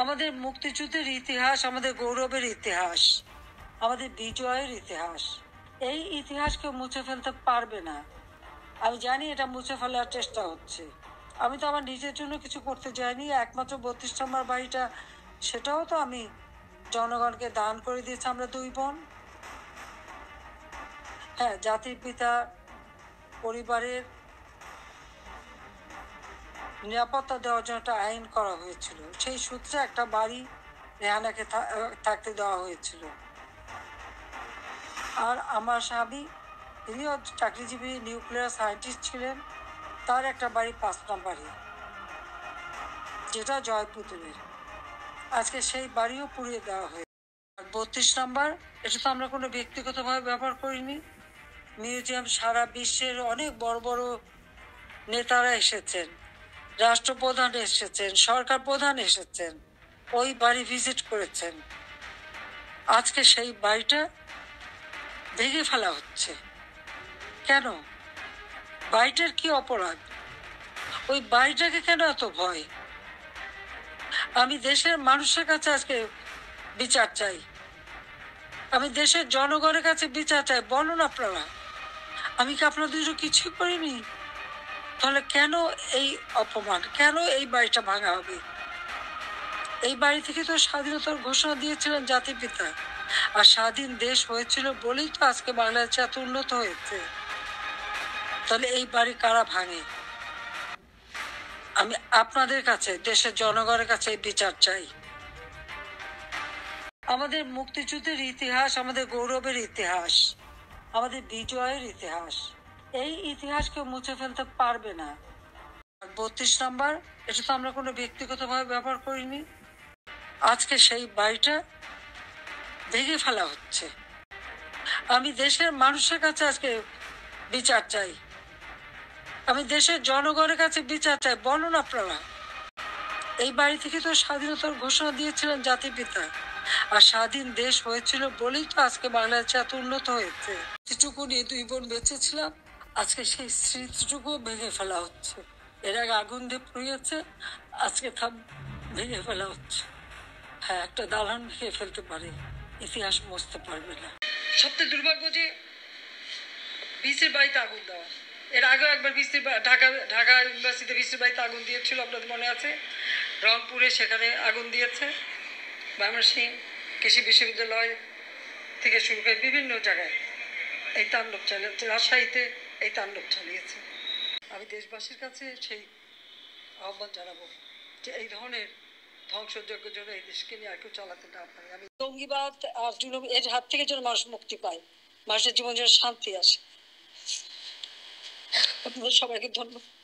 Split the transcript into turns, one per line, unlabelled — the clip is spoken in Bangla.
আমাদের মুক্তিযুদ্ধের ইতিহাস আমাদের গৌরবের ইতিহাস, আমাদের বিজয়ের ইতিহাস। এই ইতিহাসকে মুছে ফেলতে পারবে না। আমি জানি এটা মুছে ফেলার চেষ্টা হচ্ছে। আমি তো আমার নিজের জন্য কিছু করতে যাইনি। একমাত্র 32 নম্বর বাড়িটা, সেটাও তো আমি জনগণকে দান করে দিয়েছি। আমরা দুই বোন। হ্যাঁ, জাতির পিতা পরিবারের নিরাপত্তা দেওয়ার জন্য একটা আইন করা হয়েছিল। সেই সূত্রে একটা বাড়ি রেহানাকে থাকতে দেওয়া হয়েছিল। আর আমার স্বামী, তিনিও চাকরিজীবী নিউক্লিয়ার সায়েন্টিস্ট ছিলেন, তার একটা বাড়ি 5 নম্বরে, যেটা জয়পুতুলের। আজকে সেই বাড়িও পুড়িয়ে দেওয়া হয়েছে। আর 32 নম্বর, এটা তো আমরা কোনো ব্যক্তিগতভাবে ব্যবহার করিনি। মিউজিয়াম সারা বিশ্বের অনেক বড় বড় নেতারা এসেছেন, রাষ্ট্রপ্রধান এসেছেন, সরকার প্রধান এসেছেন, ওই বাড়ি ভিজিট করেছেন। আজকে সেই বাড়িটা ভেঙে ফেলা হচ্ছে কেন? বাড়িটার কি অপরাধ? ওই বাড়িটাকে কেন এত ভয়? আমি দেশের মানুষের কাছে আজকে বিচার চাই, আমি দেশের জনগণের কাছে বিচার চাই। বলুন আপনারা, আমি কি আপনাদের কিছুই করিনি? তাহলে কেন এই অপমান? কেন এই বাড়িটা ভাঙা হবে? এই বাড়ি থেকে তো স্বাধীনতার ঘোষণা দিয়েছিলেন জাতির পিতা। আর স্বাধীন দেশ হয়েছিল বলেই তো আজকে বাংলাদেশ এত উন্নত হয়েছে। তাহলে এই বাড়ি কারা ভাঙে? আমি আপনাদের কাছে, দেশের জনগণের কাছে বিচার চাই। আমাদের মুক্তিযুদ্ধের ইতিহাস আমাদের গৌরবের ইতিহাস, আমাদের বিজয়ের ইতিহাস। এই ইতিহাসকে মুছে ফেলতে পারবে না। 32 নম্বর, এটা তো আমরা কোনো ব্যক্তিগতভাবে ব্যবহার করিনি। আজকে সেই বাড়িটা ভেঙে ফেলা হচ্ছে। আমি দেশের মানুষের কাছে আজকে বিচার চাই, আমি দেশের জনগণের কাছে বিচার চাই। বলুন আপনারা, এই বাড়ি থেকে তো স্বাধীনতার ঘোষণা দিয়েছিলেন জাতির পিতা। আর স্বাধীন দেশ হয়েছিল বলেই তো আজকে বাংলাদেশ এত উন্নত হয়েছে। স্মৃতিটুকু নিয়ে দুই বোন বেঁচেছিলাম, আজকে সেই স্মৃতিটুকু ভেঙে ফেলা হচ্ছে। এর আগে আগুন দিয়ে পুড়িয়েছে, আজকে তা ভেঙে ফেলা হচ্ছে। হ্যাঁ, একটা দালান ভেঙে ফেলতে পারে, ইতিহাস মুছতে পারবে না। সবচেয়ে দুর্ভাগ্য যে বিসির বাড়িতে আগুন দেওয়া। এর আগেও একবার ঢাকা ইউনিভার্সিটিতে বিসির বাড়িতে আগুন দিয়েছিল, আপনাদের মনে আছে? রংপুরে সেখানে আগুন দিয়েছে, ময়মনসিংহ কৃষি বিশ্ববিদ্যালয় থেকে শুরু করে বিভিন্ন জায়গায় এই তাণ্ডব চালিয়েছে, রাজশাহীতে এই তাণ্ডব চালিয়েছে। আমি দেশবাসীর কাছে সেই আহ্বান জানাবো যে এই ধরনের ধ্বংসযজ্ঞের জন্য এই দেশকে নিয়ে আর কেউ চালাতে না পারে। আমি জঙ্গিবাদ আর জুলুম এর হাত থেকে যেন মানুষ মুক্তি পায়, মানুষের জীবন যেন শান্তি আসে। আপনাদের সবাইকে ধন্যবাদ।